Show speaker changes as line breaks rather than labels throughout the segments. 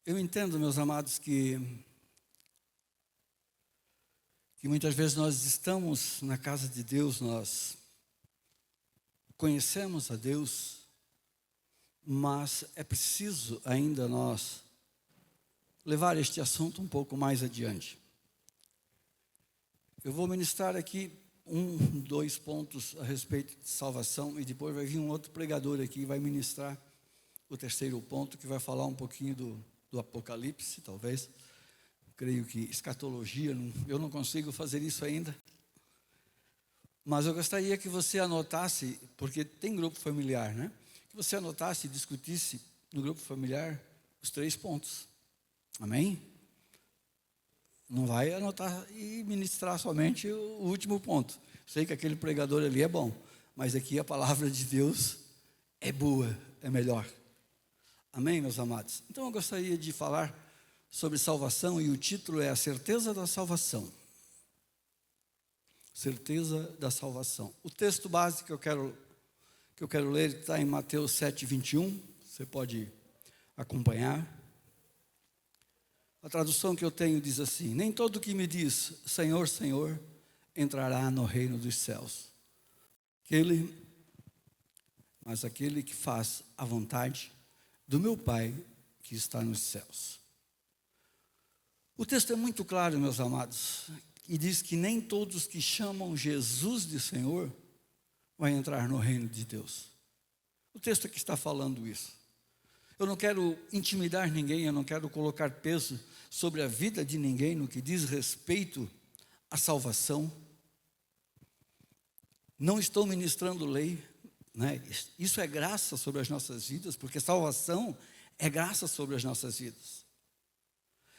Eu entendo, meus amados, que muitas vezes nós estamos na casa de Deus, nós conhecemos a Deus, mas é preciso ainda nós levar este assunto um pouco mais adiante. Eu vou ministrar aqui 2 pontos a respeito de salvação, e depois vai vir um outro pregador aqui e vai ministrar o 3º ponto, que vai falar um pouquinho do Apocalipse, talvez. Creio que escatologia, eu não consigo fazer isso ainda. Mas eu gostaria que você anotasse, porque tem grupo familiar, né? Que você anotasse e discutisse no grupo familiar os 3 pontos. Amém? Não vai anotar e ministrar somente o último ponto. Sei que aquele pregador ali é bom, mas aqui a palavra de Deus é boa, é melhor. Amém, meus amados? Então eu gostaria de falar sobre salvação, e o título é A Certeza da Salvação. Certeza da salvação. O texto básico que eu quero ler está em Mateus 7:21. Você pode acompanhar. A tradução que eu tenho diz assim: nem todo que me diz Senhor, Senhor, entrará no reino dos céus, mas aquele que faz a vontade do meu Pai que está nos céus. O texto é muito claro, meus amados, e diz que nem todos que chamam Jesus de Senhor vão entrar no reino de Deus. O texto aqui está falando isso. Eu não quero intimidar ninguém, eu não quero colocar peso sobre a vida de ninguém no que diz respeito à salvação. Não estou ministrando lei, né? Isso é graça sobre as nossas vidas, porque salvação é graça sobre as nossas vidas.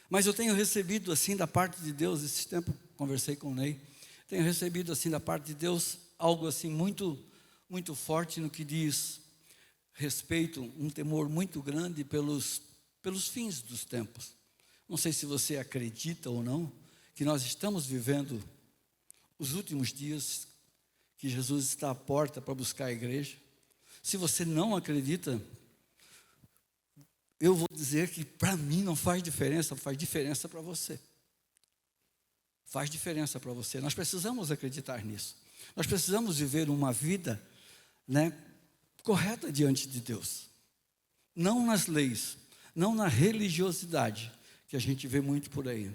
Mas eu tenho recebido assim da parte de Deus, esse tempo conversei com o Ney, tenho recebido assim da parte de Deus algo assim muito, muito forte no que diz respeito, um temor muito grande pelos fins dos tempos. Não sei se você acredita ou não, que nós estamos vivendo os últimos dias, que Jesus está à porta para buscar a igreja. Se você não acredita, eu vou dizer que para mim não faz diferença para você. Faz diferença para você. Nós precisamos acreditar nisso. Nós precisamos viver uma vida, né, correta diante de Deus. Não nas leis, não na religiosidade, que a gente vê muito por aí.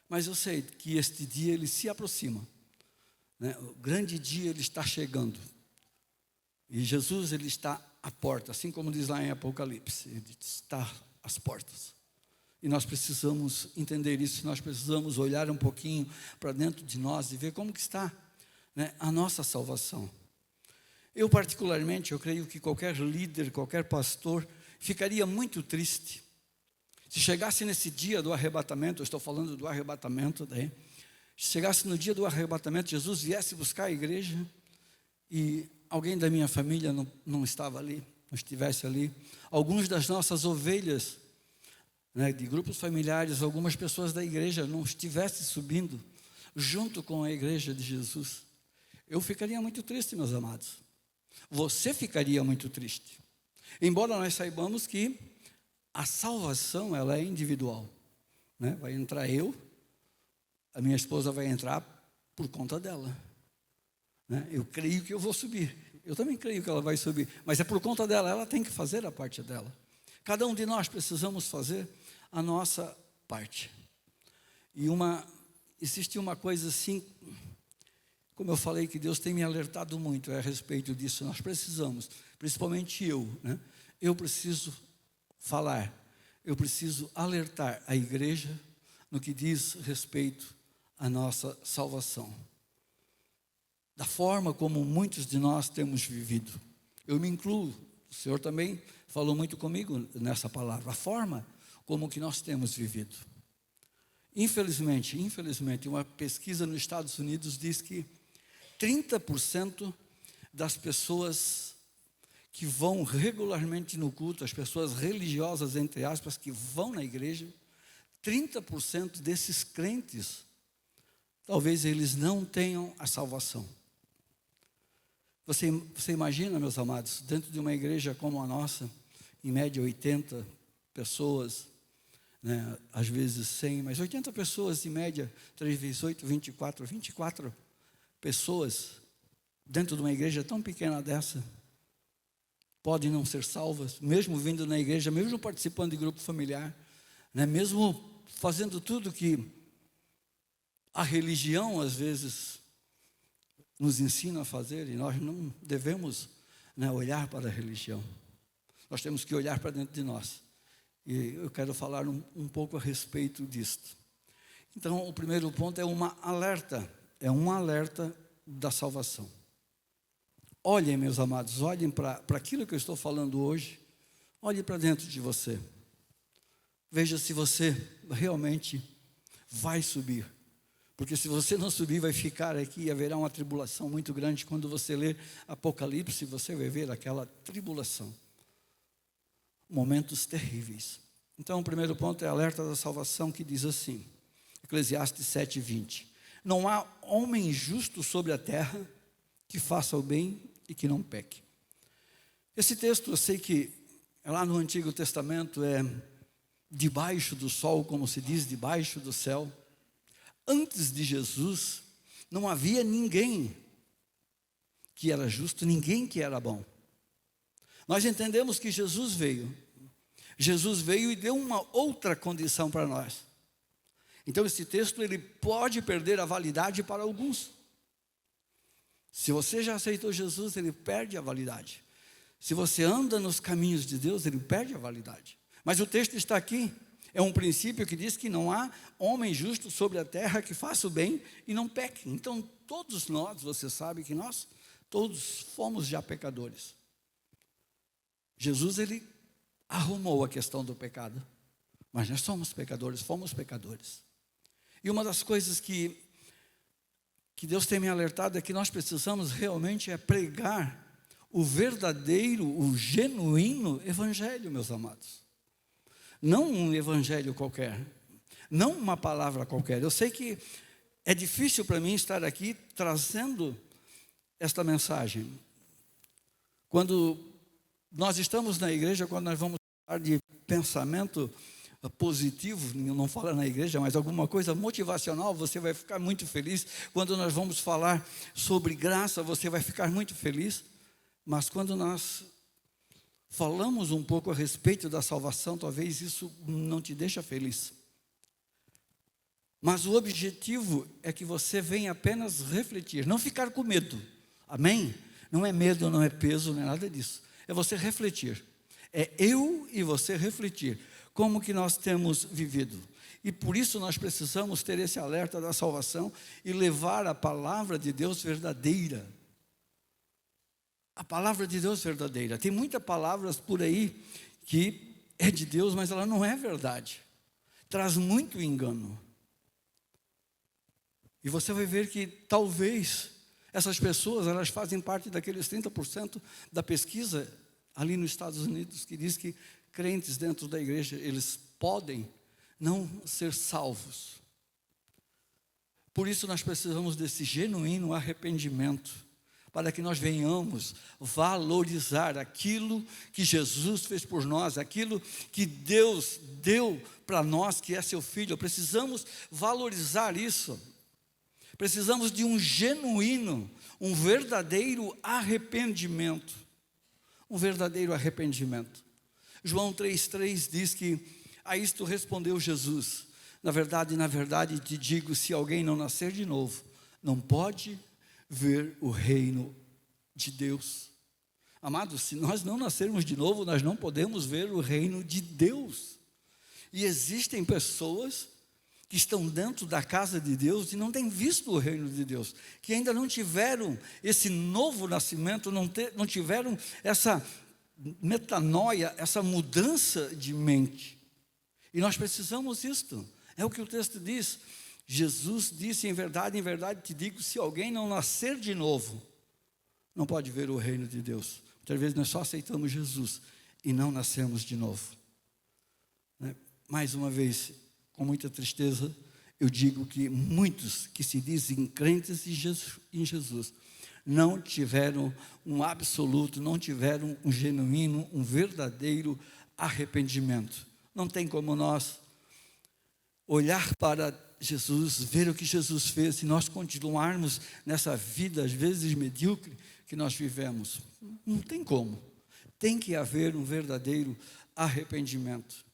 Mas eu sei que este dia ele se aproxima, né? O grande dia ele está chegando. E Jesus ele está à porta, assim como diz lá em Apocalipse, ele está às portas. E nós precisamos entender isso, nós precisamos olhar um pouquinho para dentro de nós e ver como que está, né, a nossa salvação. Eu particularmente, eu creio que qualquer líder, qualquer pastor, ficaria muito triste se chegasse nesse dia do arrebatamento. Eu estou falando do arrebatamento daí. Se chegasse no dia do arrebatamento, Jesus viesse buscar a igreja e alguém da minha família não estava ali, não estivesse ali. Alguns das nossas ovelhas, né, de grupos familiares, algumas pessoas da igreja não estivessem subindo junto com a igreja de Jesus. Eu ficaria muito triste, meus amados. Você ficaria muito triste. Embora nós saibamos que a salvação ela é individual, né? Vai entrar eu, a minha esposa vai entrar por conta dela, né? Eu creio que eu vou subir. Eu também creio que ela vai subir, mas é por conta dela, ela tem que fazer a parte dela. Cada um de nós precisamos fazer a nossa parte. E existe uma coisa assim, como eu falei, que Deus tem me alertado muito a respeito disso. Nós precisamos, principalmente eu, né? Eu preciso falar, eu preciso alertar a igreja no que diz respeito à nossa salvação. Da forma como muitos de nós temos vivido. Eu me incluo, o Senhor também falou muito comigo nessa palavra. A forma como que nós temos vivido. Infelizmente, uma pesquisa nos Estados Unidos diz que 30% das pessoas que vão regularmente no culto, as pessoas religiosas, entre aspas, que vão na igreja, 30% desses crentes, talvez eles não tenham a salvação. Você imagina, meus amados, dentro de uma igreja como a nossa, em média 80 pessoas, né? Às vezes 100, mas 80 pessoas em média, 3 vezes 8, 24 pessoas dentro de uma igreja tão pequena dessa podem não ser salvas, mesmo vindo na igreja, mesmo participando de grupo familiar, né? Mesmo fazendo tudo que a religião às vezes nos ensina a fazer, e nós não devemos, né, olhar para a religião. Nós temos que olhar para dentro de nós. E eu quero falar um pouco a respeito disto. Então, o primeiro ponto é um alerta da salvação. Olhem, meus amados, olhem para aquilo que eu estou falando hoje, olhem para dentro de você. Veja se você realmente vai subir. Porque se você não subir, vai ficar aqui e haverá uma tribulação muito grande. Quando você ler Apocalipse, você vai ver aquela tribulação. Momentos terríveis. Então, o primeiro ponto é alerta da salvação, que diz assim, Eclesiastes 7:20. Não há homem justo sobre a terra que faça o bem e que não peque. Esse texto, eu sei que lá no Antigo Testamento é debaixo do sol, como se diz, debaixo do céu. Antes de Jesus, não havia ninguém que era justo, ninguém que era bom. Nós entendemos que Jesus veio e deu uma outra condição para nós. Então esse texto ele pode perder a validade para alguns. Se você já aceitou Jesus, ele perde a validade. Se você anda nos caminhos de Deus, ele perde a validade. Mas o texto está aqui, é um princípio que diz que não há homem justo sobre a terra que faça o bem e não peque. Então todos nós, você sabe que nós todos fomos já pecadores. Jesus, ele arrumou a questão do pecado, mas nós somos pecadores, fomos pecadores. E uma das coisas que Deus tem me alertado é que nós precisamos realmente pregar o verdadeiro, o genuíno evangelho, meus amados. Não um evangelho qualquer, não uma palavra qualquer. Eu sei que é difícil para mim estar aqui trazendo esta mensagem. Quando nós estamos na igreja, quando nós vamos falar de pensamento positivo, não fala na igreja, mas alguma coisa motivacional, você vai ficar muito feliz. Quando nós vamos falar sobre graça, você vai ficar muito feliz. Mas quando nós falamos um pouco a respeito da salvação, talvez isso não te deixe feliz. Mas o objetivo é que você venha apenas refletir, não ficar com medo. Amém? Não é medo, não é peso, não é nada disso. É você refletir. É eu e você refletir como que nós temos vivido. E por isso nós precisamos ter esse alerta da salvação e levar a palavra de Deus verdadeira. A palavra de Deus verdadeira. Tem muitas palavras por aí que é de Deus, mas ela não é verdade. Traz muito engano. E você vai ver que talvez essas pessoas, elas fazem parte daqueles 30% da pesquisa ali nos Estados Unidos, que diz que crentes dentro da igreja, eles podem não ser salvos. Por isso nós precisamos desse genuíno arrependimento, para que nós venhamos valorizar aquilo que Jesus fez por nós, aquilo que Deus deu para nós, que é seu Filho. Precisamos valorizar isso. Precisamos de um genuíno, um verdadeiro arrependimento. Um verdadeiro arrependimento. João 3,3 diz que a isto respondeu Jesus: na verdade te digo, se alguém não nascer de novo, não pode ver o reino de Deus. Amados, se nós não nascermos de novo, nós não podemos ver o reino de Deus. E existem pessoas que estão dentro da casa de Deus e não têm visto o reino de Deus, que ainda não tiveram esse novo nascimento, não tiveram essa metanoia, essa mudança de mente. E nós precisamos disto. É o que o texto diz. Jesus disse: em verdade te digo, se alguém não nascer de novo, não pode ver o reino de Deus. Muitas vezes nós só aceitamos Jesus e não nascemos de novo, né? Mais uma vez, com muita tristeza, eu digo que muitos que se dizem crentes em Jesus não tiveram um absoluto, não tiveram um genuíno, um verdadeiro arrependimento. Não tem como nós olhar para Jesus, ver o que Jesus fez, e nós continuarmos nessa vida, às vezes medíocre, que nós vivemos. Não tem como. Tem que haver um verdadeiro arrependimento.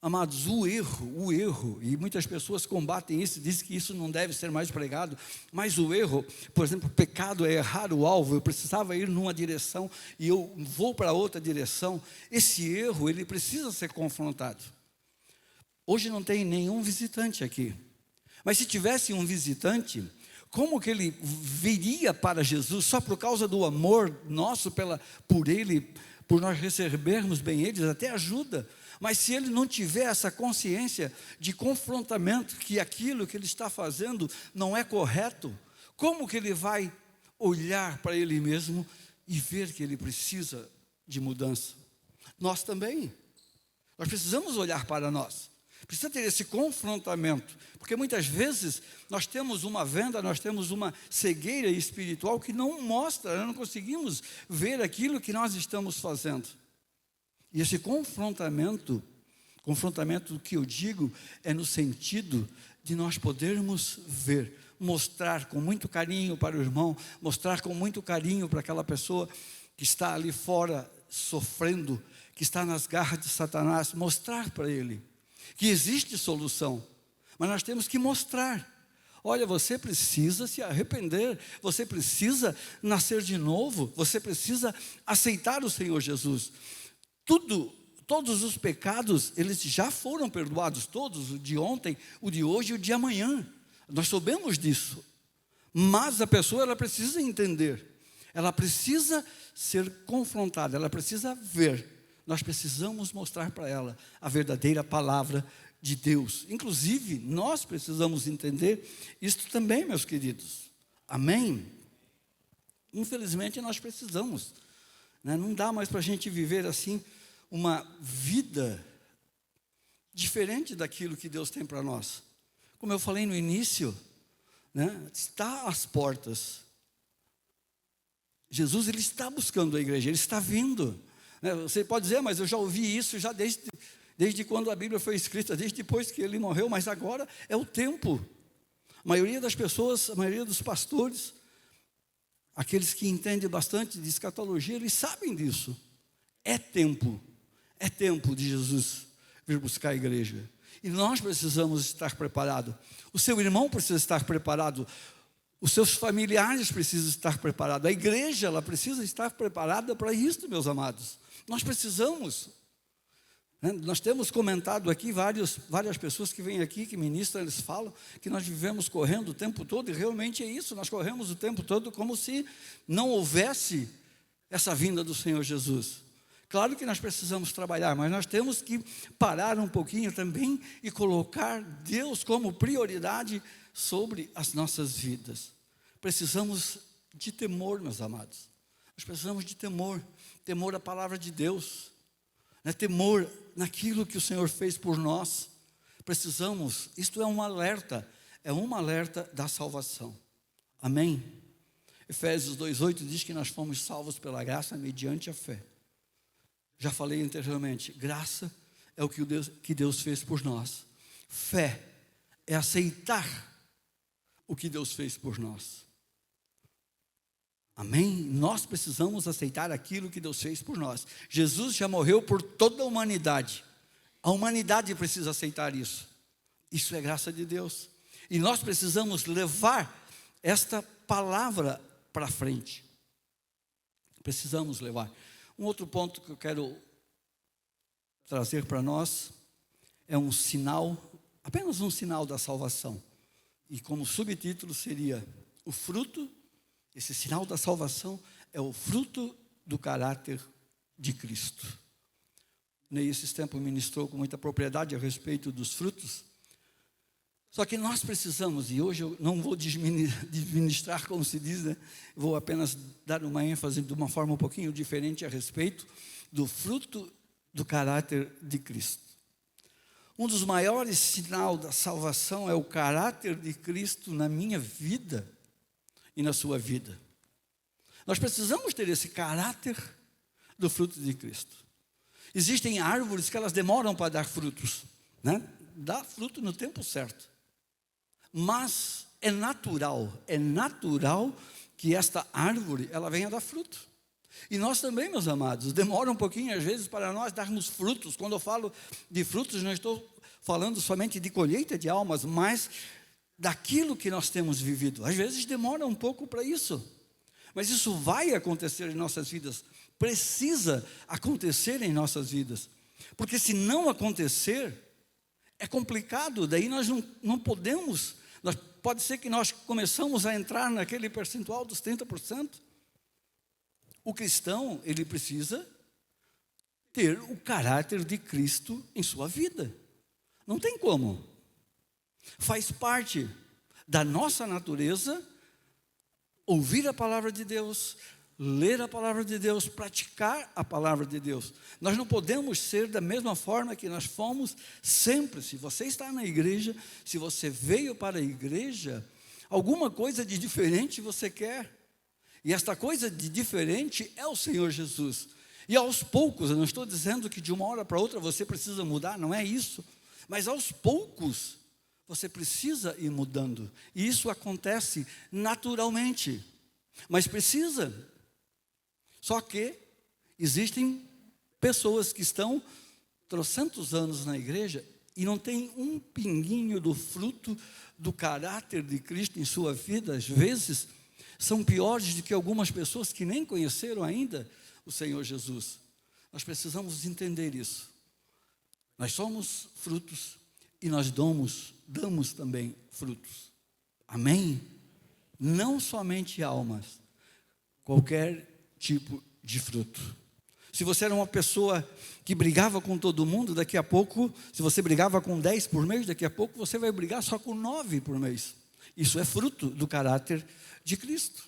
Amados, o erro, e muitas pessoas combatem isso, dizem que isso não deve ser mais pregado, mas o erro, por exemplo, o pecado é errar o alvo. Eu precisava ir numa direção e eu vou para outra direção. Esse erro, ele precisa ser confrontado. Hoje não tem nenhum visitante aqui, mas se tivesse um visitante, como que ele viria para Jesus só por causa do amor nosso por ele, por nós recebermos bem eles, até ajuda. Mas se ele não tiver essa consciência de confrontamento, que aquilo que ele está fazendo não é correto, como que ele vai olhar para ele mesmo e ver que ele precisa de mudança? Nós também. Nós precisamos olhar para nós. Precisa ter esse confrontamento, porque muitas vezes nós temos uma venda, nós temos uma cegueira espiritual que não mostra, nós não conseguimos ver aquilo que nós estamos fazendo. E esse confrontamento que eu digo é no sentido de nós podermos ver, mostrar com muito carinho para o irmão, mostrar com muito carinho para aquela pessoa que está ali fora sofrendo, que está nas garras de Satanás, mostrar para ele que existe solução, mas nós temos que mostrar. Olha, você precisa se arrepender, você precisa nascer de novo, você precisa aceitar o Senhor Jesus. Todos os pecados, eles já foram perdoados, todos, o de ontem, o de hoje e o de amanhã. Nós sabemos disso, mas a pessoa, ela precisa entender, ela precisa ser confrontada, ela precisa ver. Nós precisamos mostrar para ela a verdadeira palavra de Deus. Inclusive, nós precisamos entender isto também, meus queridos. Amém? Infelizmente, nós precisamos, né? Não dá mais para a gente viver assim uma vida diferente daquilo que Deus tem para nós. Como eu falei no início, né? Está às portas. Jesus, ele está buscando a igreja, ele está vindo. Você pode dizer, mas eu já ouvi isso já desde quando a Bíblia foi escrita, desde depois que ele morreu, mas agora é o tempo. A maioria das pessoas, a maioria dos pastores, aqueles que entendem bastante de escatologia, eles sabem disso. É tempo de Jesus vir buscar a igreja. E nós precisamos estar preparados. O seu irmão precisa estar preparado. Os seus familiares precisam estar preparados. A igreja, ela precisa estar preparada para isso, meus amados. Nós precisamos. Nós temos comentado aqui, várias pessoas que vêm aqui, que ministram, eles falam que nós vivemos correndo o tempo todo, e realmente é isso, nós corremos o tempo todo como se não houvesse essa vinda do Senhor Jesus. Claro que nós precisamos trabalhar, mas nós temos que parar um pouquinho também e colocar Deus como prioridade sobre as nossas vidas. Precisamos de temor, meus amados. Nós precisamos de temor à palavra de Deus, né? Temor naquilo que o Senhor fez por nós. Precisamos, isto é um alerta da salvação. Amém? Efésios 2,8 diz que nós fomos salvos pela graça mediante a fé. Já falei anteriormente, graça é o que Deus fez por nós. Fé é aceitar o que Deus fez por nós. Amém? Nós precisamos aceitar aquilo que Deus fez por nós. Jesus já morreu por toda a humanidade. A humanidade precisa aceitar isso. Isso é graça de Deus. E nós precisamos levar esta palavra para frente. Precisamos levar. Um outro ponto que eu quero trazer para nós é um sinal, apenas um sinal da salvação. E como subtítulo seria o fruto. Esse sinal da salvação é o fruto do caráter de Cristo. Ney, esses tempos ministrou com muita propriedade a respeito dos frutos. Só que nós precisamos, e hoje eu não vou administrar como se diz, né? Vou apenas dar uma ênfase de uma forma um pouquinho diferente a respeito do fruto do caráter de Cristo. Um dos maiores sinais da salvação é o caráter de Cristo na minha vida e na sua vida. Nós precisamos ter esse caráter do fruto de Cristo. Existem árvores que elas demoram para dar frutos, né? dá fruto no tempo certo. Mas é natural que esta árvore, ela venha dar fruto. E nós também, meus amados, demora um pouquinho às vezes para nós darmos frutos. Quando eu falo de frutos, não estou falando somente de colheita de almas, mas daquilo que nós temos vivido. Às vezes demora um pouco para isso, mas isso vai acontecer em nossas vidas, precisa acontecer em nossas vidas, porque se não acontecer, é complicado, daí nós não podemos, pode ser que nós começamos a entrar naquele percentual dos 30%. O cristão, ele precisa ter o caráter de Cristo em sua vida, não tem como. Faz parte da nossa natureza ouvir a palavra de Deus, ler a palavra de Deus, praticar a palavra de Deus. Nós não podemos ser da mesma forma que nós fomos sempre. Se você está na igreja, se você veio para a igreja, alguma coisa de diferente você quer. E esta coisa de diferente é o Senhor Jesus. E aos poucos, eu não estou dizendo que de uma hora para outra você precisa mudar, não é isso. Mas aos poucos, você precisa ir mudando. E isso acontece naturalmente. Mas precisa. Só que existem pessoas que estão trocentos anos na igreja e não tem um pinguinho do fruto do caráter de Cristo em sua vida. Às vezes, são piores do que algumas pessoas que nem conheceram ainda o Senhor Jesus. Nós precisamos entender isso. Nós somos frutos e nós damos também frutos. Amém? Não somente almas, qualquer tipo de fruto. Se você era uma pessoa que brigava com todo mundo, daqui a pouco, se você brigava com 10 por mês, daqui a pouco você vai brigar só com 9 por mês. Isso é fruto do caráter de Cristo.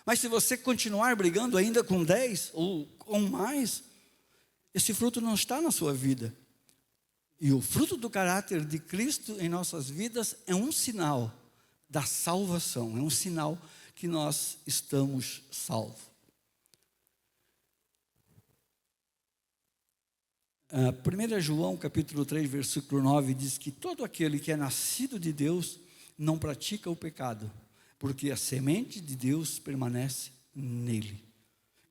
Mas se você continuar brigando ainda com 10 ou com mais, esse fruto não está na sua vida. E o fruto do caráter de Cristo em nossas vidas é um sinal da salvação, é um sinal que nós estamos salvos. 1 João capítulo 3, versículo 9 diz que todo aquele que é nascido de Deus não pratica o pecado, porque a semente de Deus permanece nele.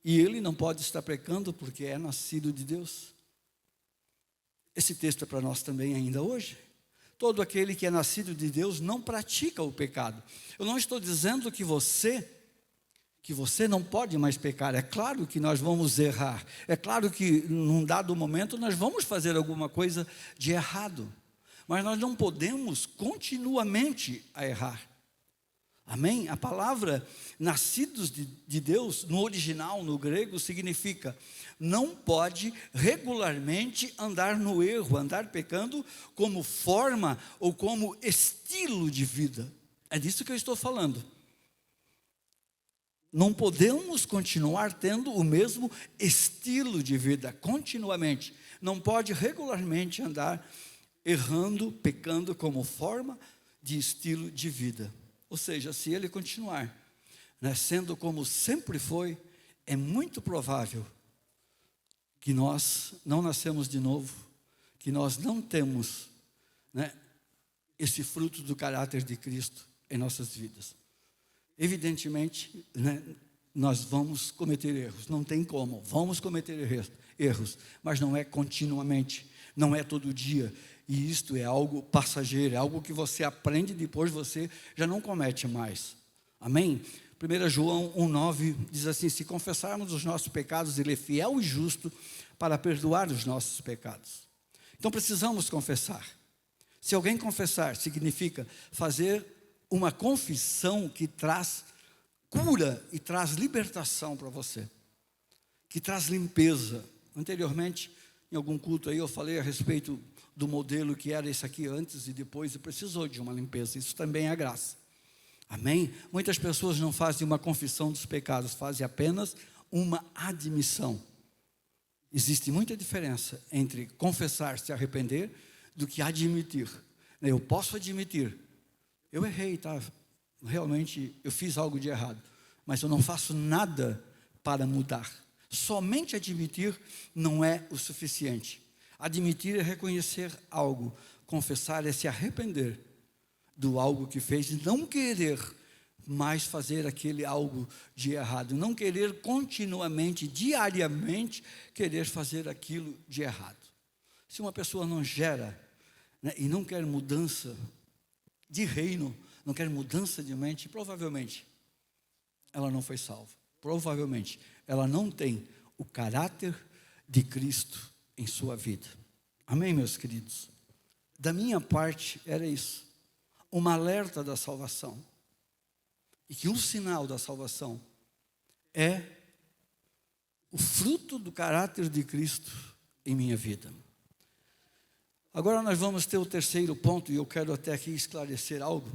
E ele não pode estar pecando porque é nascido de Deus. Esse texto é para nós também ainda hoje. Todo aquele que é nascido de Deus não pratica o pecado. Eu não estou dizendo que você não pode mais pecar. É claro que nós vamos errar. É claro que num dado momento nós vamos fazer alguma coisa de errado. Mas nós não podemos continuamente a errar. Amém? A palavra nascidos de Deus, no original, no grego, significa não pode regularmente andar no erro, andar pecando como forma ou como estilo de vida. É disso que eu estou falando. Não podemos continuar tendo o mesmo estilo de vida continuamente. Não pode regularmente andar errando, pecando como forma de estilo de vida. Ou seja, se ele continuar sendo como sempre foi, é muito provável que nós não nascemos de novo, que nós não temos esse fruto do caráter de Cristo em nossas vidas. Evidentemente, nós vamos cometer erros, não tem como, vamos cometer erros, mas não é continuamente, não é todo dia. E isto é algo passageiro, é algo que você aprende e depois você já não comete mais. Amém? 1 João 1,9 diz assim: se confessarmos os nossos pecados, Ele é fiel e justo para perdoar os nossos pecados. Então precisamos confessar. Se alguém confessar, significa fazer uma confissão que traz cura e traz libertação para você, que traz limpeza. Anteriormente, em algum culto aí eu falei a respeito do modelo que era esse aqui antes e depois, e precisou de uma limpeza. Isso também é graça. Amém? Muitas pessoas não fazem uma confissão dos pecados, fazem apenas uma admissão. Existe muita diferença entre confessar, se arrepender, do que admitir. Eu posso admitir, eu errei, tá? Realmente eu fiz algo de errado, mas eu não faço nada para mudar. Somente admitir não é o suficiente. Admitir é reconhecer algo. Confessar é se arrepender do algo que fez e não querer mais fazer aquele algo de errado. Não querer continuamente, diariamente, querer fazer aquilo de errado. Se uma pessoa não gera, né, e não quer mudança de reino, não quer mudança de mente, provavelmente ela não foi salva. Provavelmente ela não tem o caráter de Cristo em sua vida. Amém, meus queridos? Da minha parte era isso, uma alerta da salvação. E que um sinal da salvação é o fruto do caráter de Cristo em minha vida. Agora nós vamos ter o terceiro ponto, e eu quero até aqui esclarecer algo.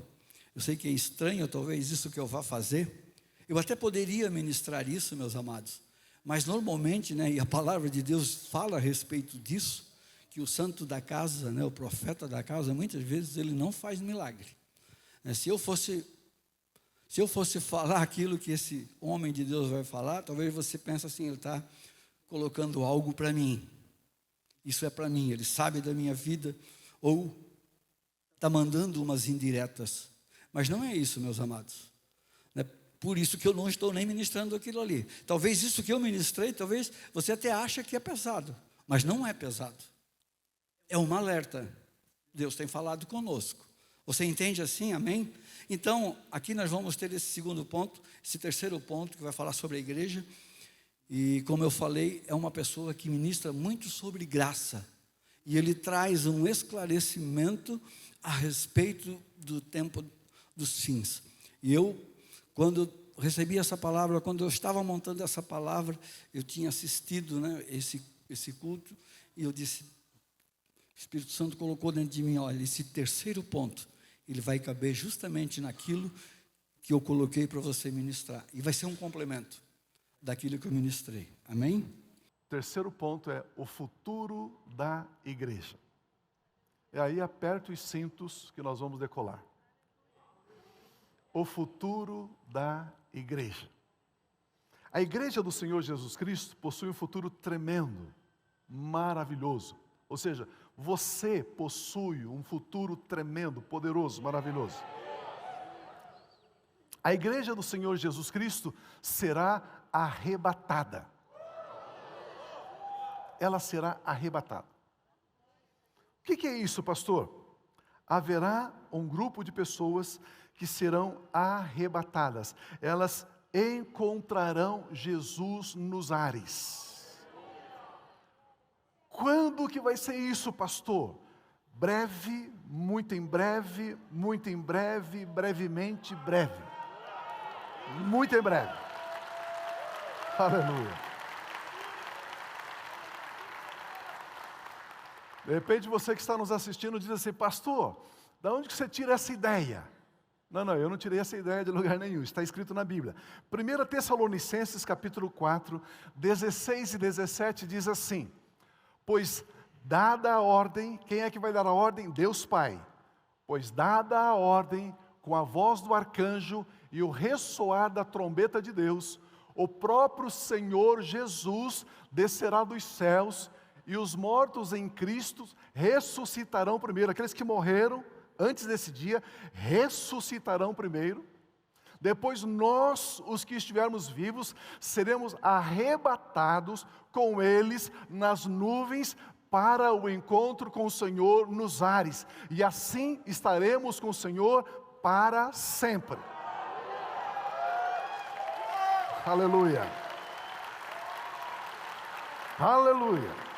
Eu sei que é estranho, talvez, isso que eu vá fazer. Eu até poderia ministrar isso, meus amados. Mas normalmente, né, e a palavra de Deus fala a respeito disso, que o santo da casa, né, o profeta da casa, muitas vezes ele não faz milagre. Se eu fosse falar aquilo que esse homem de Deus vai falar, talvez você pense assim, ele está colocando algo para mim. Isso é para mim, ele sabe da minha vida, ou está mandando umas indiretas. Mas não é isso, meus amados. Não é por isso que eu não estou nem ministrando aquilo ali. Talvez isso que eu ministrei, talvez você até acha que é pesado, mas não é pesado. É uma alerta. Deus tem falado conosco. Você entende assim? Amém? Então, aqui nós vamos ter esse segundo ponto, esse terceiro ponto que vai falar sobre a igreja. E como eu falei, é uma pessoa que ministra muito sobre graça. E ele traz um esclarecimento a respeito do tempo dos fins. E eu, quando recebi essa palavra, quando eu estava montando essa palavra, eu tinha assistido, né, esse culto, e eu disse, o Espírito Santo colocou dentro de mim, olha, esse terceiro ponto, ele vai caber justamente naquilo que eu coloquei para você ministrar. E vai ser um complemento daquilo que eu ministrei. Amém?
O terceiro ponto é o futuro da igreja. E aí aperta os cintos que nós vamos decolar. O futuro da igreja. A igreja do Senhor Jesus Cristo possui um futuro tremendo, maravilhoso. Ou seja, você possui um futuro tremendo, poderoso, maravilhoso. A igreja do Senhor Jesus Cristo será arrebatada. Ela será arrebatada. O que é isso, pastor? Haverá um grupo de pessoas que serão arrebatadas. Elas encontrarão Jesus nos ares. Quando que vai ser isso, pastor? Breve, muito em breve, muito em breve, brevemente, breve. Muito em breve. Aleluia. De repente você que está nos assistindo diz assim, pastor, da onde que você tira essa ideia? Não, eu não tirei essa ideia de lugar nenhum, está escrito na Bíblia. 1 Tessalonicenses capítulo 4, 16 e 17 diz assim, pois dada a ordem, quem é que vai dar a ordem? Deus Pai. Pois dada a ordem, com a voz do arcanjo e o ressoar da trombeta de Deus, o próprio Senhor Jesus descerá dos céus e os mortos em Cristo ressuscitarão primeiro. Aqueles que morreram antes desse dia, ressuscitarão primeiro. Depois nós, os que estivermos vivos, seremos arrebatados com eles nas nuvens para o encontro com o Senhor nos ares. E assim estaremos com o Senhor para sempre. Aleluia. Aleluia.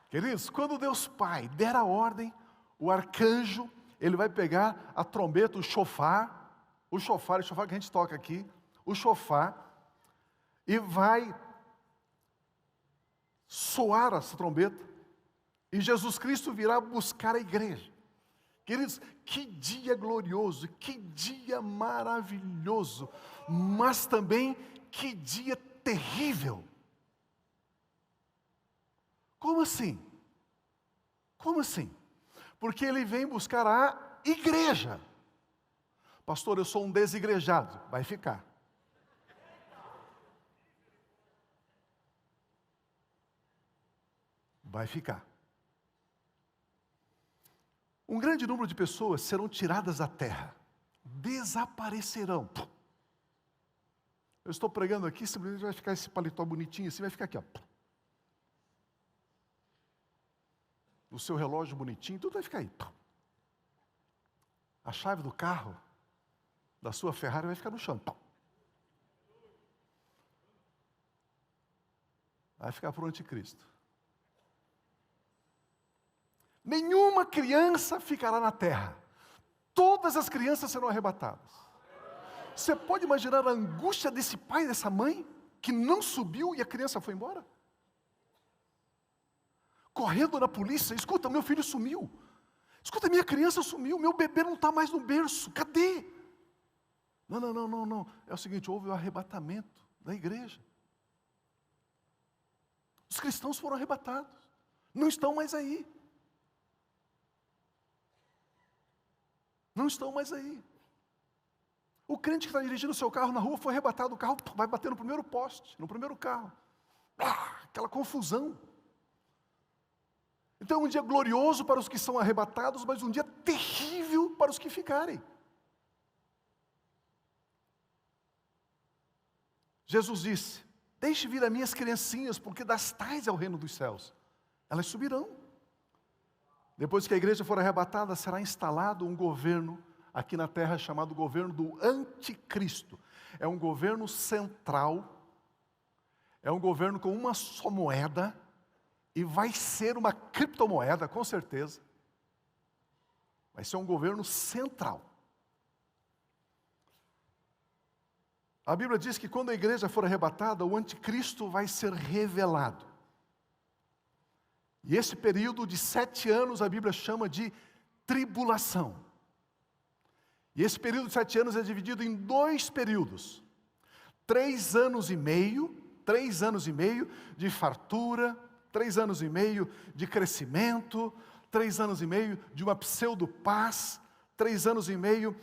Queridos, quando Deus Pai der a ordem, o arcanjo, ele vai pegar a trombeta, o chofar que a gente toca aqui, o chofar, e vai soar essa trombeta, e Jesus Cristo virá buscar a igreja. Queridos, que dia glorioso, que dia maravilhoso, mas também que dia terrível. Como assim? Como assim? Porque ele vem buscar a igreja. Pastor, eu sou um desigrejado. Vai ficar. vai ficar. Um grande número de pessoas serão tiradas da terra, desaparecerão. Eu estou pregando aqui, simplesmente vai ficar esse paletó bonitinho assim, vai ficar aqui, ó. O seu relógio bonitinho, tudo vai ficar aí. A chave do carro, da sua Ferrari, vai ficar no chão. Vai ficar para o anticristo. Nenhuma criança ficará na terra. Todas as crianças serão arrebatadas. Você pode imaginar a angústia desse pai e dessa mãe, que não subiu e a criança foi embora? Correndo na polícia, escuta, meu filho sumiu. Escuta, minha criança sumiu, meu bebê não está mais no berço, cadê? Não. É o seguinte, houve o arrebatamento da igreja. Os cristãos foram arrebatados, não estão mais aí. Não estão mais aí. O crente que está dirigindo o seu carro na rua foi arrebatado, o carro vai bater no primeiro poste, no primeiro carro. Aquela confusão. Então é um dia glorioso para os que são arrebatados, mas um dia terrível para os que ficarem. Jesus disse, deixe vir as minhas criancinhas, porque das tais é o reino dos céus. Elas subirão. Depois que a igreja for arrebatada, será instalado um governo aqui na terra chamado governo do anticristo. É um governo central, é um governo com uma só moeda, e vai ser uma criptomoeda, com certeza. Vai ser um governo central. A Bíblia diz que quando a igreja for arrebatada, o anticristo vai ser revelado. E esse período de 7 anos, a Bíblia chama de tribulação. E esse período de 7 anos é dividido em 2 períodos. 3 anos e meio de fartura, 3 anos e meio de crescimento, 3 anos e meio de uma pseudo-paz, 3 anos e meio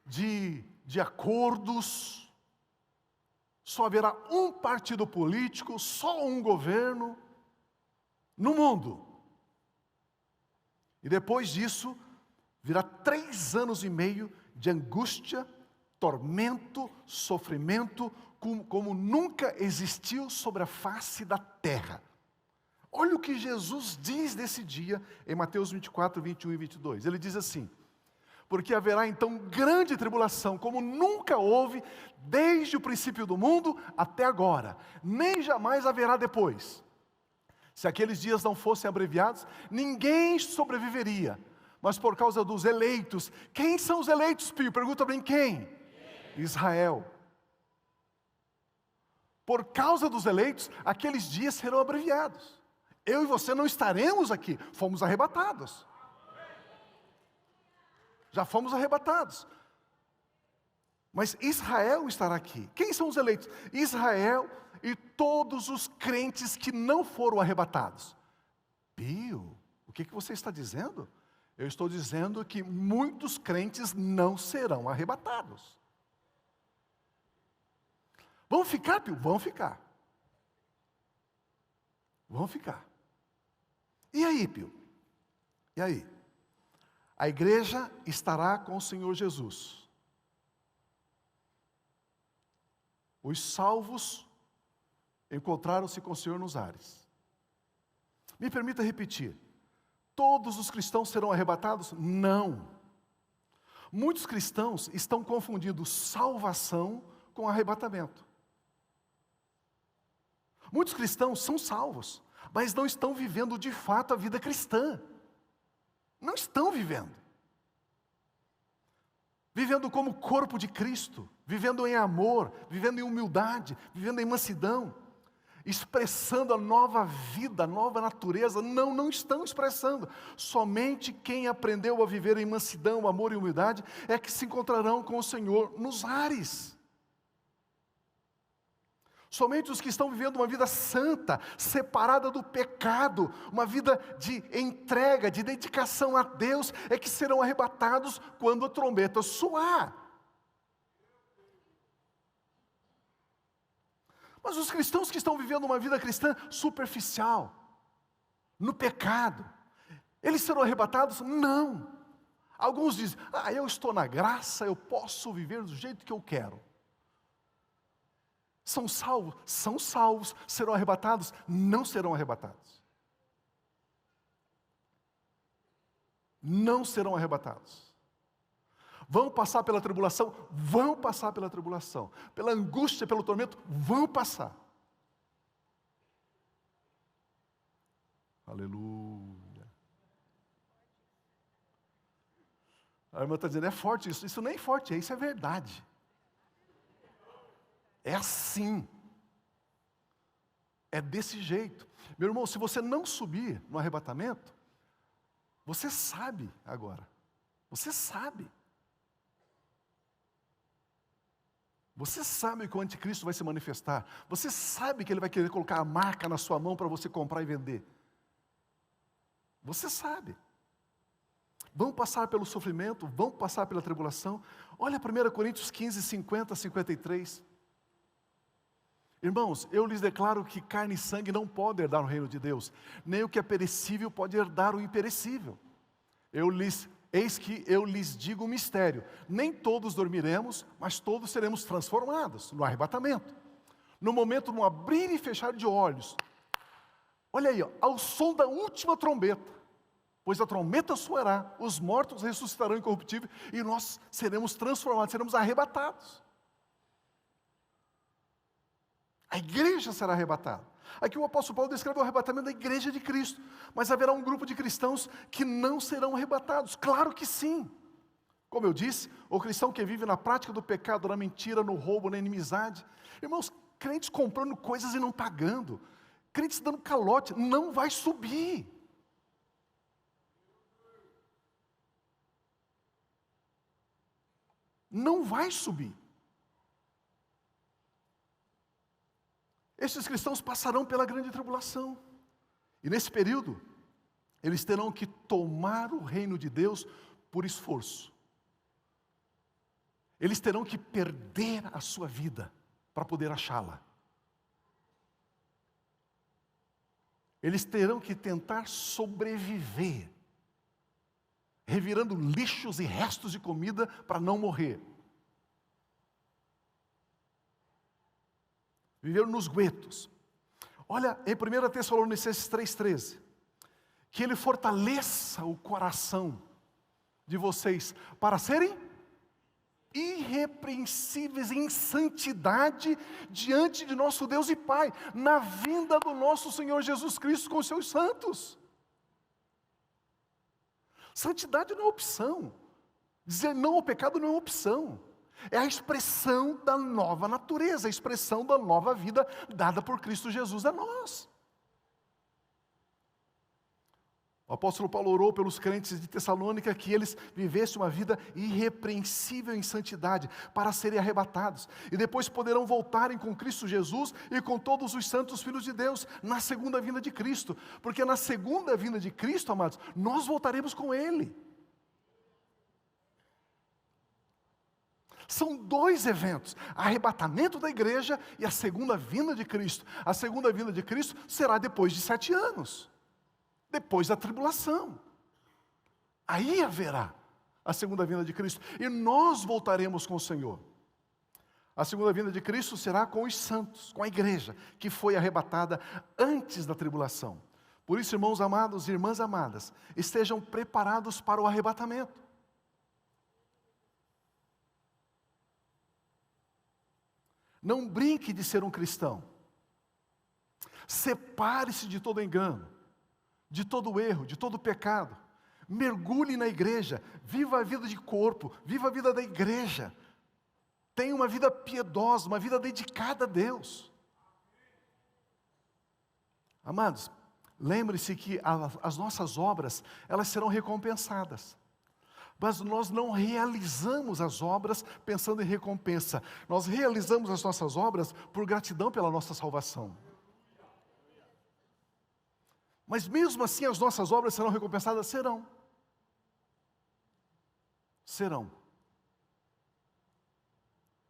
de acordos. Só haverá um partido político, só um governo no mundo. E depois disso, virá 3 anos e meio de angústia, tormento, sofrimento, como nunca existiu sobre a face da terra. Olha o que Jesus diz desse dia em Mateus 24, 21 e 22. Ele diz assim, porque haverá então grande tribulação, como nunca houve, desde o princípio do mundo até agora, nem jamais haverá depois. Se aqueles dias não fossem abreviados, ninguém sobreviveria, mas por causa dos eleitos. Quem são os eleitos, Pio? Pergunta bem quem? Israel. Por causa dos eleitos, aqueles dias serão abreviados. Eu e você não estaremos aqui, fomos arrebatados. Já fomos arrebatados. Mas Israel estará aqui. Quem são os eleitos? Israel e todos os crentes que não foram arrebatados. Pio, o que você está dizendo? Eu estou dizendo que muitos crentes não serão arrebatados. Vão ficar, Pio? Vão ficar. Vão ficar. E aí, Pio? E aí? A igreja estará com o Senhor Jesus. Os salvos encontraram-se com o Senhor nos ares. Me permita repetir. Todos os cristãos serão arrebatados? Não. Muitos cristãos estão confundindo salvação com arrebatamento. Muitos cristãos são salvos, mas não estão vivendo de fato a vida cristã. Não estão vivendo. Vivendo como corpo de Cristo, vivendo em amor, vivendo em humildade, vivendo em mansidão, expressando a nova vida, a nova natureza. Não estão expressando. Somente quem aprendeu a viver em mansidão, amor e humildade é que se encontrarão com o Senhor nos ares. Somente os que estão vivendo uma vida santa, separada do pecado, uma vida de entrega, de dedicação a Deus, é que serão arrebatados quando a trombeta soar. Mas os cristãos que estão vivendo uma vida cristã superficial, no pecado. Eles serão arrebatados? Não. Alguns dizem, eu estou na graça, eu posso viver do jeito que eu quero. São salvos? São salvos. Serão arrebatados? Não serão arrebatados. Não serão arrebatados. Vão passar pela tribulação? Vão passar pela tribulação. Pela angústia, pelo tormento? Vão passar. Aleluia. A irmã está dizendo, é forte isso. Isso nem é forte, isso é verdade. É assim. É desse jeito. Meu irmão, se você não subir no arrebatamento, você sabe agora. Você sabe. Você sabe que o anticristo vai se manifestar. Você sabe que ele vai querer colocar a marca na sua mão para você comprar e vender. Você sabe. Vão passar pelo sofrimento, vão passar pela tribulação. Olha 1 Coríntios 15, 50, 53. Irmãos, eu lhes declaro que carne e sangue não podem herdar o reino de Deus, nem o que é perecível pode herdar o imperecível. Eis que eu lhes digo um mistério, nem todos dormiremos, mas todos seremos transformados no arrebatamento. No momento, no abrir e fechar de olhos. Olha aí, ao som da última trombeta. Pois a trombeta soará, os mortos ressuscitarão incorruptíveis e nós seremos transformados, seremos arrebatados. A igreja será arrebatada. Aqui o apóstolo Paulo descreve o arrebatamento da igreja de Cristo, mas haverá um grupo de cristãos que não serão arrebatados. Claro que sim. Como eu disse, o cristão que vive na prática do pecado, na mentira, no roubo, na inimizade. Irmãos, crentes comprando coisas e não pagando, crentes dando calote, não vai subir. Não vai subir. Esses cristãos passarão pela grande tribulação. E nesse período, eles terão que tomar o reino de Deus por esforço. Eles terão que perder a sua vida para poder achá-la. Eles terão que tentar sobreviver, revirando lixos e restos de comida para não morrer. Viveram nos guetos. Olha, em 1 Tessalonicenses 3,13, que Ele fortaleça o coração de vocês para serem irrepreensíveis em santidade diante de nosso Deus e Pai, na vinda do nosso Senhor Jesus Cristo com os seus santos. Santidade não é opção. Dizer não ao pecado não é opção. É a expressão da nova natureza, a expressão da nova vida dada por Cristo Jesus a nós. O apóstolo Paulo orou pelos crentes de Tessalônica que eles vivessem uma vida irrepreensível em santidade para serem arrebatados. E depois poderão voltarem com Cristo Jesus e com todos os santos filhos de Deus na segunda vinda de Cristo. Porque na segunda vinda de Cristo, amados, nós voltaremos com Ele. São dois eventos, arrebatamento da igreja e a segunda vinda de Cristo. A segunda vinda de Cristo será depois de 7 anos. Depois da tribulação. Aí haverá a segunda vinda de Cristo. E nós voltaremos com o Senhor. A segunda vinda de Cristo será com os santos, com a igreja, que foi arrebatada antes da tribulação. Por isso, irmãos amados e irmãs amadas, estejam preparados para o arrebatamento. Não brinque de ser um cristão. Separe-se de todo engano, de todo erro, de todo pecado. Mergulhe na igreja, viva a vida de corpo, viva a vida da igreja. Tenha uma vida piedosa, uma vida dedicada a Deus. Amados, lembre-se que as nossas obras, elas serão recompensadas. Mas nós não realizamos as obras pensando em recompensa. Nós realizamos as nossas obras por gratidão pela nossa salvação. Mas mesmo assim as nossas obras serão recompensadas? Serão. Serão.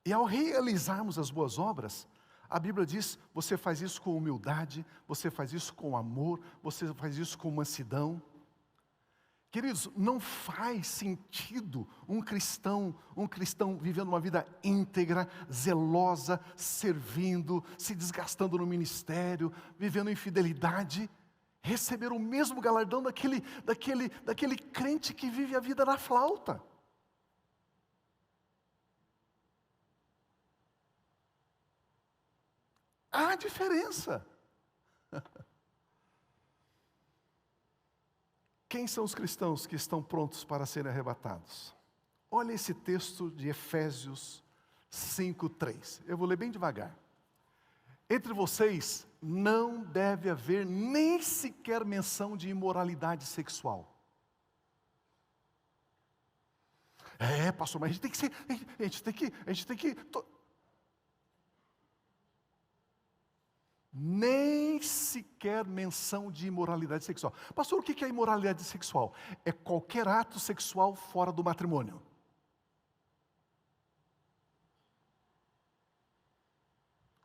E ao realizarmos as boas obras, A Bíblia diz, você faz isso com humildade, você faz isso com amor, você faz isso com mansidão. Queridos, não faz sentido um cristão vivendo uma vida íntegra, zelosa, servindo, se desgastando no ministério, vivendo em fidelidade, receber o mesmo galardão daquele crente que vive a vida na flauta. Há diferença. Quem são os cristãos que estão prontos para serem arrebatados? Olha esse texto de Efésios 5:3. Eu vou ler bem devagar. Entre vocês não deve haver nem sequer menção de imoralidade sexual. Pastor, mas a gente tem que nem sequer menção de imoralidade sexual. Pastor, o que é imoralidade sexual? É qualquer ato sexual fora do matrimônio.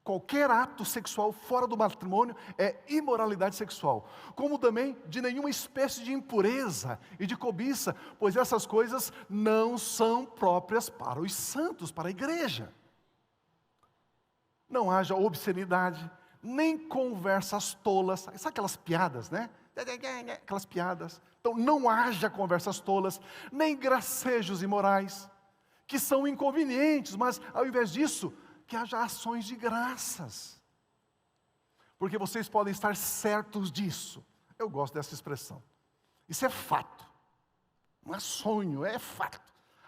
Qualquer ato sexual fora do matrimônio é imoralidade sexual. Como também de nenhuma espécie de impureza e de cobiça, pois essas coisas não são próprias para os santos, para a igreja. Não haja obscenidade, nem conversas tolas, sabe aquelas piadas, né? Aquelas piadas. Então, não haja conversas tolas, nem gracejos imorais, que são inconvenientes, mas ao invés disso, que haja ações de graças. Porque vocês podem estar certos disso. Eu gosto dessa expressão. Isso é fato. Não é sonho, é fato.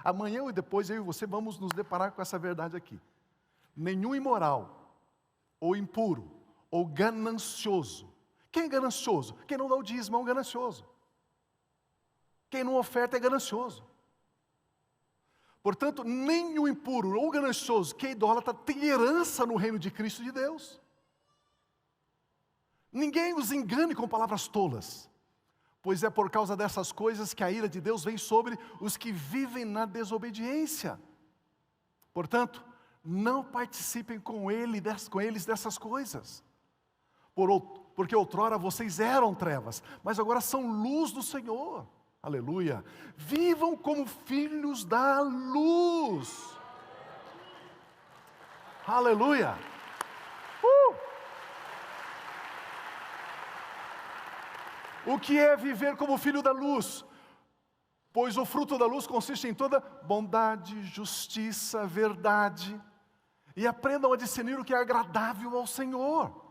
Amanhã ou depois eu e você vamos nos deparar com essa verdade aqui. Nenhum imoral, ou impuro, ou ganancioso. Quem é ganancioso? Quem não dá o dízimo é um ganancioso. Quem não oferta é ganancioso. Portanto, nem o impuro ou o ganancioso que é idólatra tem herança no reino de Cristo de Deus. Ninguém os engane com palavras tolas, pois é por causa dessas coisas que a ira de Deus vem sobre os que vivem na desobediência. Portanto, não participem com eles dessas coisas. Porque outrora vocês eram trevas, mas agora são luz do Senhor. Aleluia. Vivam como filhos da luz. Aleluia. O que é viver como filho da luz? Pois o fruto da luz consiste em toda bondade, justiça, verdade. E aprendam a discernir o que é agradável ao Senhor.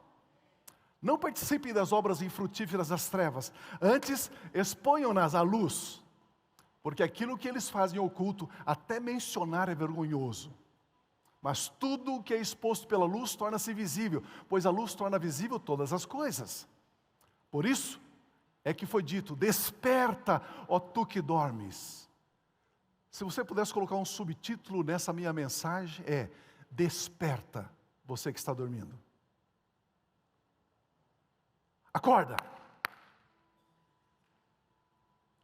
Não participem das obras infrutíferas das trevas, antes exponham-nas à luz, porque aquilo que eles fazem oculto, até mencionar é vergonhoso. Mas tudo o que é exposto pela luz torna-se visível, pois a luz torna visível todas as coisas. Por isso é que foi dito, desperta, ó tu que dormes. Se você pudesse colocar um subtítulo nessa minha mensagem, é desperta, você que está dormindo. Acorda,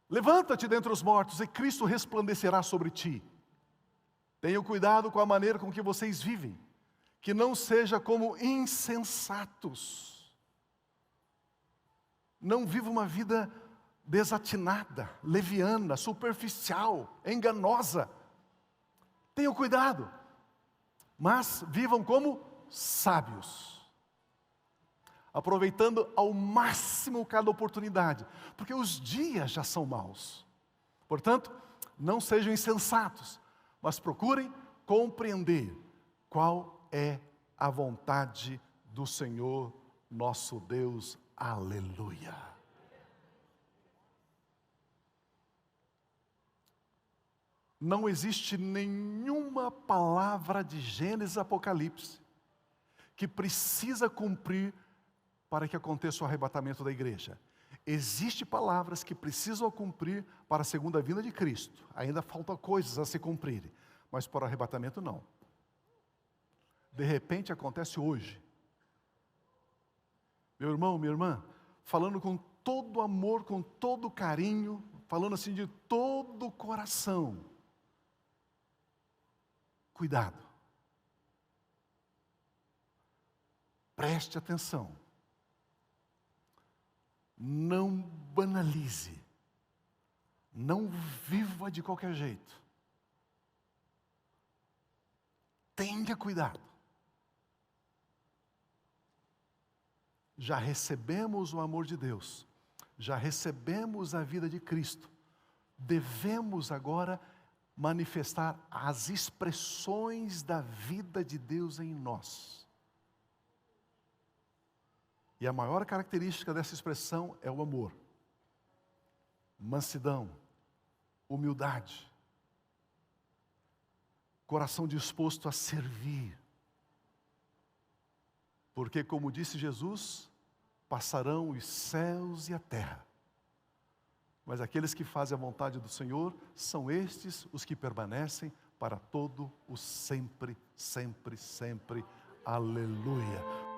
levanta-te dentre os mortos e Cristo resplandecerá sobre ti. Tenham cuidado com a maneira com que vocês vivem, que não seja como insensatos. Não viva uma vida desatinada, leviana, superficial, enganosa. Tenham cuidado, mas vivam como sábios, aproveitando ao máximo cada oportunidade, porque os dias já são maus. Portanto, não sejam insensatos, mas procurem compreender qual é a vontade do Senhor nosso Deus. Aleluia. Não existe nenhuma palavra de Gênesis e Apocalipse que precisa cumprir para que aconteça o arrebatamento da igreja. Existem palavras que precisam cumprir para a segunda vinda de Cristo. Ainda faltam coisas a se cumprirem, mas para o arrebatamento não. De repente acontece hoje. Meu irmão, minha irmã, falando com todo amor, com todo carinho, falando assim de todo o coração. Cuidado. preste atenção. Não banalize. Não viva de qualquer jeito. Tenha cuidado. Já recebemos o amor de Deus. Já recebemos a vida de Cristo. Devemos agora manifestar as expressões da vida de Deus em nós. E a maior característica dessa expressão é o amor. Mansidão, humildade, coração disposto a servir. Porque, como disse Jesus, passarão os céus e a terra, mas aqueles que fazem a vontade do Senhor, são estes os que permanecem para todo o sempre, sempre, sempre. Aleluia.